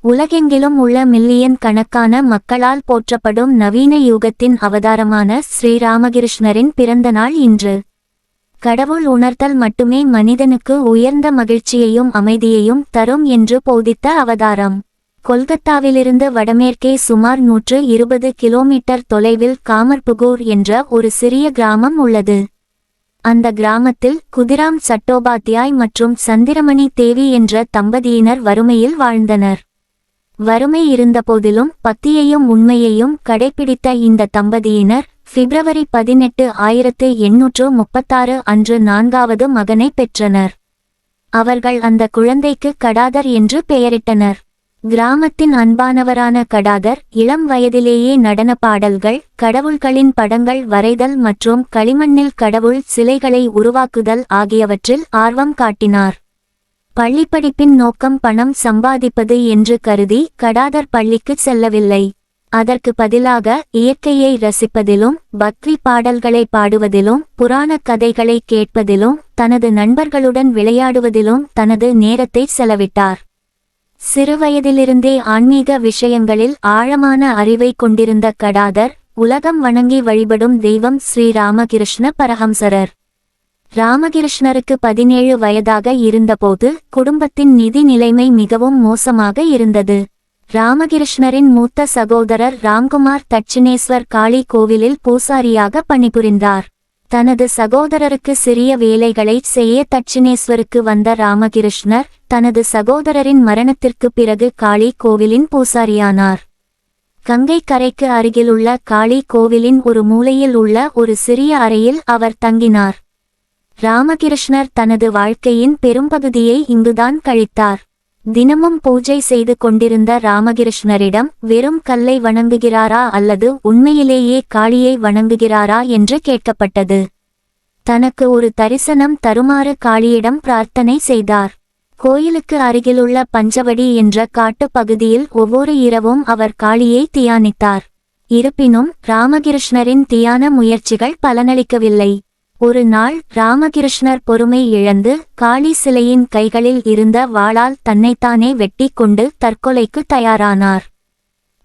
உலகெங்கிலும் உள்ள மில்லியன் கணக்கான மக்களால் போற்றப்படும் நவீன யுகத்தின் அவதாரமான ஸ்ரீராமகிருஷ்ணரின் பிறந்த நாள் இன்று. கடவுள் உணர்த்தல் மட்டுமே மனிதனுக்கு உயர்ந்த மகிழ்ச்சியையும் அமைதியையும் தரும் என்று போதித்த அவதாரம். கொல்கத்தாவிலிருந்து வடமேற்கே சுமார் 120 கிலோமீட்டர் தொலைவில் காமர்புகூர் என்ற ஒரு சிறிய கிராமம் உள்ளது. அந்த கிராமத்தில் குதிராம் சட்டோபாத்யாய் மற்றும் சந்திரமணி தேவி என்ற தம்பதியினர் வறுமையில் வாழ்ந்தனர். வறுமை இருந்தபோதிலும் பக்தியையும் உண்மையையும் கடைபிடித்த இந்த தம்பதியினர் பிப்ரவரி 18, 1836 அன்று 4வது மகனை பெற்றனர். அவர்கள் அந்த குழந்தைக்கு கடாதர் என்று பெயரிட்டனர். கிராமத்தின் அன்பானவரான கடாதர் இளம் வயதிலேயே நடன பாடல்கள், கடவுள்களின் படங்கள் வரைதல் மற்றும் களிமண்ணில் கடவுள் சிலைகளை உருவாக்குதல் ஆகியவற்றில் ஆர்வம் காட்டினார். பள்ளிப்படிப்பின் நோக்கம் பணம் சம்பாதிப்பது என்று கருதி கடாதர் பள்ளிக்கு செல்லவில்லை. அதற்கு பதிலாக இயற்கையை ரசிப்பதிலும், பக்தி பாடல்களை பாடுவதிலும், புராண கதைகளை கேட்பதிலும், தனது நண்பர்களுடன் விளையாடுவதிலும் தனது நேரத்தை செலவிட்டார். சிறுவயதிலிருந்தே ஆன்மீக விஷயங்களில் ஆழமான அறிவை கொண்டிருந்த கடாதர் உலகம் வணங்கி வழிபடும் தெய்வம் ஸ்ரீராமகிருஷ்ண பரஹம்சரர். ராமகிருஷ்ணருக்கு 17 வயதாக இருந்தபோது குடும்பத்தின் நிதி நிலைமை மிகவும் மோசமாக இருந்தது. ராமகிருஷ்ணரின் மூத்த சகோதரர் ராம்குமார் தட்சிணேஸ்வர் காளி கோவிலில் பூசாரியாக பணிபுரிந்தார். தனது சகோதரருக்கு சிறிய வேலைகளை செய்ய தட்சிணேஸ்வருக்கு வந்த ராமகிருஷ்ணர் தனது சகோதரரின் மரணத்திற்கு பிறகு காளி கோவிலின் பூசாரியானார். கங்கை கரைக்கு அருகிலுள்ள காளி கோவிலின் ஒரு மூலையில் உள்ள ஒரு சிறிய அறையில் அவர் தங்கினார். ராமகிருஷ்ணர் தனது வாழ்க்கையின் பெரும்பகுதியை இங்குதான் கழித்தார். தினமும் பூஜை செய்து கொண்டிருந்த ராமகிருஷ்ணரிடம் வெறும் கல்லை வணங்குகிறாரா அல்லது உண்மையிலேயே காளியை வணங்குகிறாரா என்று கேட்கப்பட்டது. தனக்கு ஒரு தரிசனம் தருமாறு காளியிடம் பிரார்த்தனை செய்தார். கோயிலுக்கு அருகிலுள்ள பஞ்சவடி என்ற காட்டு பகுதியில் ஒவ்வொரு இரவும் அவர் காளியை தியானித்தார். இருப்பினும் ராமகிருஷ்ணரின் தியான முயற்சிகள் பலனளிக்கவில்லை. ஒரு நாள் ராமகிருஷ்ணர் பொறுமை இழந்து காளி சிலையின் கைகளில் இருந்த வாளால் தன்னைத்தானே வெட்டி கொண்டு தற்கொலைக்கு தயாரானார்.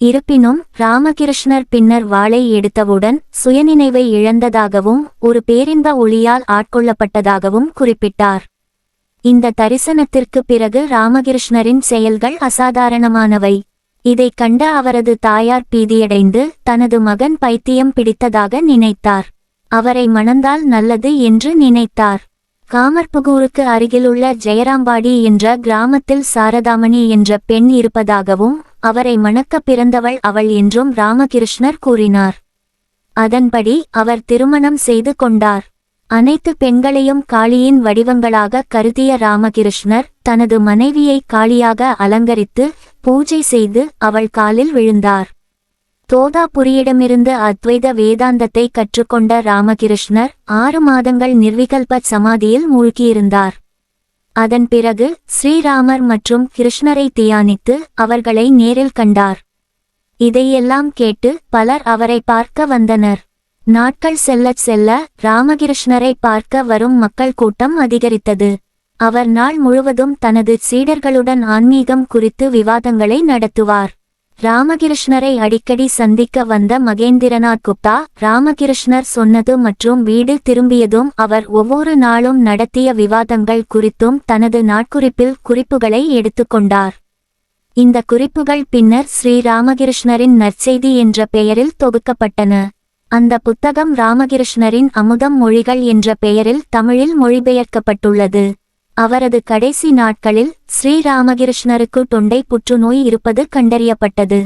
இருப்பினும் ராமகிருஷ்ணர் பின்னர் வாளை எடுத்தவுடன் சுயநினைவை இழந்ததாகவும் ஒரு பேரின்ப ஒளியால் ஆட்கொள்ளப்பட்டதாகவும் குறிப்பிட்டார். இந்த தரிசனத்திற்கு பிறகு ராமகிருஷ்ணரின் செயல்கள் அசாதாரணமானவை. இதை கண்ட அவரது தாயார் பீதியடைந்து தனது மகன் பைத்தியம் பிடித்ததாக நினைத்தார். அவரை மணந்தால் நல்லது என்று நினைத்தார். காமர்புகூருக்கு அருகிலுள்ள ஜெயராம்பாடி என்ற கிராமத்தில் சாரதாமணி என்ற பெண் இருப்பதாகவும் அவரை மணக்க பிறந்தவள் அவள் என்றும் ராமகிருஷ்ணர் கூறினார். அதன்படி அவர் திருமணம் செய்து கொண்டார். அனைத்து பெண்களையும் காளியின் வடிவங்களாக கருதிய ராமகிருஷ்ணர் தனது மனைவியை காளியாக அலங்கரித்து பூஜை செய்து அவள் காலில் விழுந்தார். தோதாபுரியிடமிருந்து அத்வைத வேதாந்தத்தை கற்றுக்கொண்ட ராமகிருஷ்ணர் 6 மாதங்கள் நிர்விகல்ப சமாதியில் மூழ்கியிருந்தார். அதன் பிறகு ஸ்ரீராமர் மற்றும் கிருஷ்ணரை தியானித்து அவர்களை நேரில் கண்டார். இதையெல்லாம் கேட்டு பலர் அவரை பார்க்க வந்தனர். நாட்கள் செல்லச் செல்ல ராமகிருஷ்ணரை பார்க்க வரும் மக்கள் கூட்டம் அதிகரித்தது. அவர் நாள் முழுவதும் தனது சீடர்களுடன் ஆன்மீகம் குறித்து விவாதங்களை நடத்துவார். ராமகிருஷ்ணரை அடிக்கடி சந்திக்க வந்த மகேந்திரநாத் குப்தா ராமகிருஷ்ணர் சொன்னது மற்றும் வீடு திரும்பியதும் அவர் ஒவ்வொரு நாளும் நடத்திய விவாதங்கள் குறித்தும் தனது நாட்குறிப்பில் குறிப்புகளை எடுத்துக்கொண்டார். இந்த குறிப்புகள் பின்னர் ஸ்ரீராமகிருஷ்ணரின் நற்செய்தி என்ற பெயரில் தொகுக்கப்பட்டன. அந்த புத்தகம் ராமகிருஷ்ணரின் அமுதம் மொழிகள் என்ற பெயரில் தமிழில் மொழிபெயர்க்கப்பட்டுள்ளது. அவரது கடைசி நாட்களில் ஸ்ரீராமகிருஷ்ணருக்கு தொண்டை புற்றுநோய் இருப்பது கண்டறியப்பட்டது.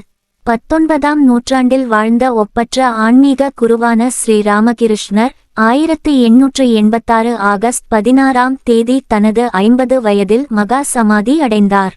19ஆம் நூற்றாண்டில் வாழ்ந்த ஒப்பற்ற ஆன்மீக குருவான ஸ்ரீராமகிருஷ்ணர் 1886 ஆகஸ்ட் 16ஆம் தேதி தனது 50 வயதில் மகா சமாதி அடைந்தார்.